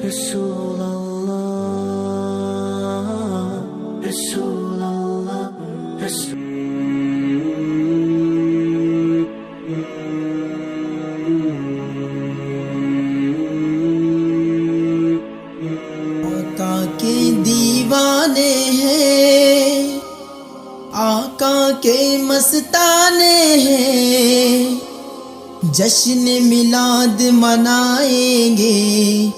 رسول اللہ رسول اللہ آقا کے دیوانے ہیں، آقا کے مستانے ہیں، جشن میلاد منائیں گے،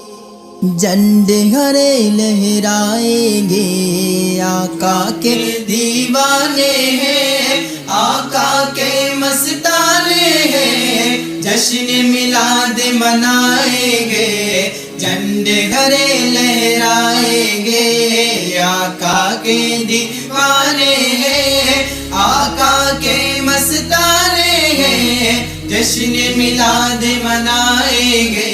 جھنڈے ہرے لہرائیں گے۔ آقا کے دیوانے ہیں، آقا کے مستانے ہیں، جشن میلاد منائیں گے، جھنڈے ہرے لہرائیں گے۔ آقا کے دیوانے ہیں، آقا کے مستانے ہیں، جشن میلاد منائیں گے،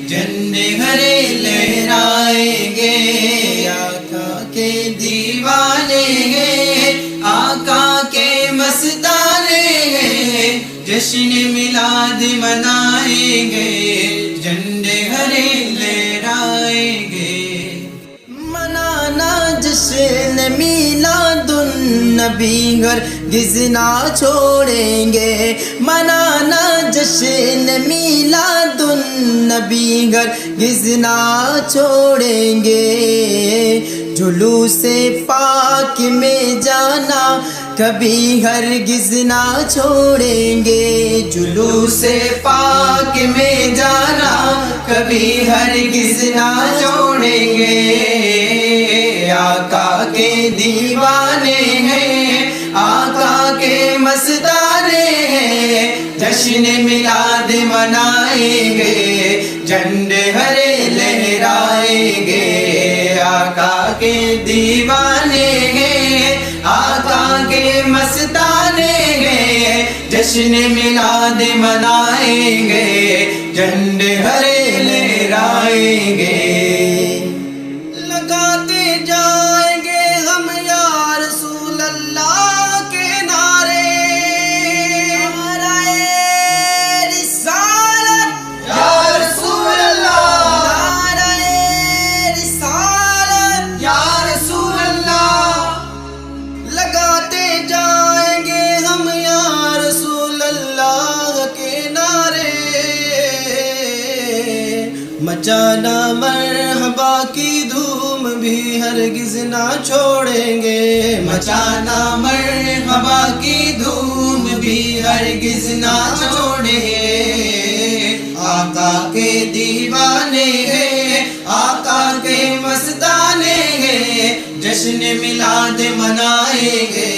جھنڈے ہرے لہرائیں گے۔ آقا کے دیوانے ہیں، آقا کے مستانے ہیں، جشن میلاد منائیں گے، جھنڈے ہرے لہرائیں گے۔ منانا جشن میلاد النبی ہرگز نہ چھوڑیں گے، منانا جشن میلاد النبی ہرگز نہ چھوڑیں گے۔ جلوس پاک میں جانا کبھی ہرگز نہ چھوڑیں گے، جلوس پاک میں جانا کبھی ہرگز نہ چھوڑیں گے۔ آقا کے دیوانے ہیں، آقا کے مستانے ہیں، جشن میلاد منائیں گے، جھنڈے ہرے لہرائیں گے۔ آقا کے دیوانے ہیں، آقا کے مستانے ہیں، جشن میلاد منائیں گے، جھنڈے ہرے لہرائیں گے۔ لگاتے جائیں گے ہم یا رسول اللہ کے نعرے، نعرہ رسالت یا رسول اللہ، نعرہ رسالت یا رسول اللہ۔ لگاتے جائیں گے ہم یا رسول اللہ کے نعرے، مچانا مرحبا کی دھوم بھی ہرگز نہ چھوڑیں گے، مچانا مرحبا کی دھوم بھی ہرگز نہ چھوڑیں گے۔ آقا کے دیوانے ہیں، آقا کے مستانے ہیں، جشن میلاد منائیں گے،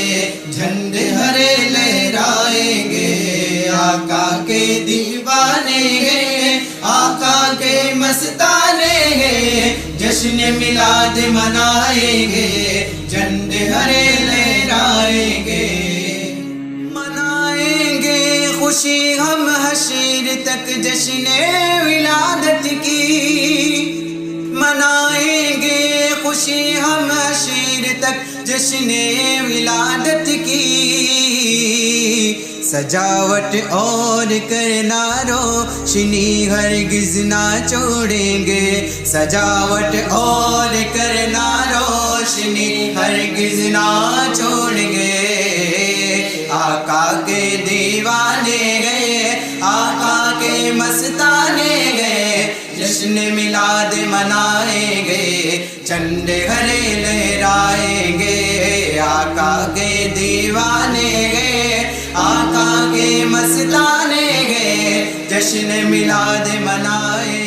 جھنڈے ہرے لہرائیں گے۔ آقا کے دیوانے ہیں، آقا کے مستانے ہیں، جشن میلاد منائیں گے، جھنڈے ہرے لہرائیں گے۔ منائیں گے خوشی ہم حشر تک جشن ولادت کی، منائیں گے خوشی ہم حشر تک جشن ولادت کی۔ سجاوٹ اور کرنا روشنی ہرگز نہ چھوڑیں گے، سجاوٹ اور کرنا روشنی ہرگز نہ چھوڑیں گے۔ آقا کے دیوانے گئے، آقا کے مستانے گئے، جشن میلاد منائیں گے، جھنڈے ہرے لہرائیں گے۔ آقا کے دیوانے گئے، آقا کے مستانے گئے، جشن میلاد منائیں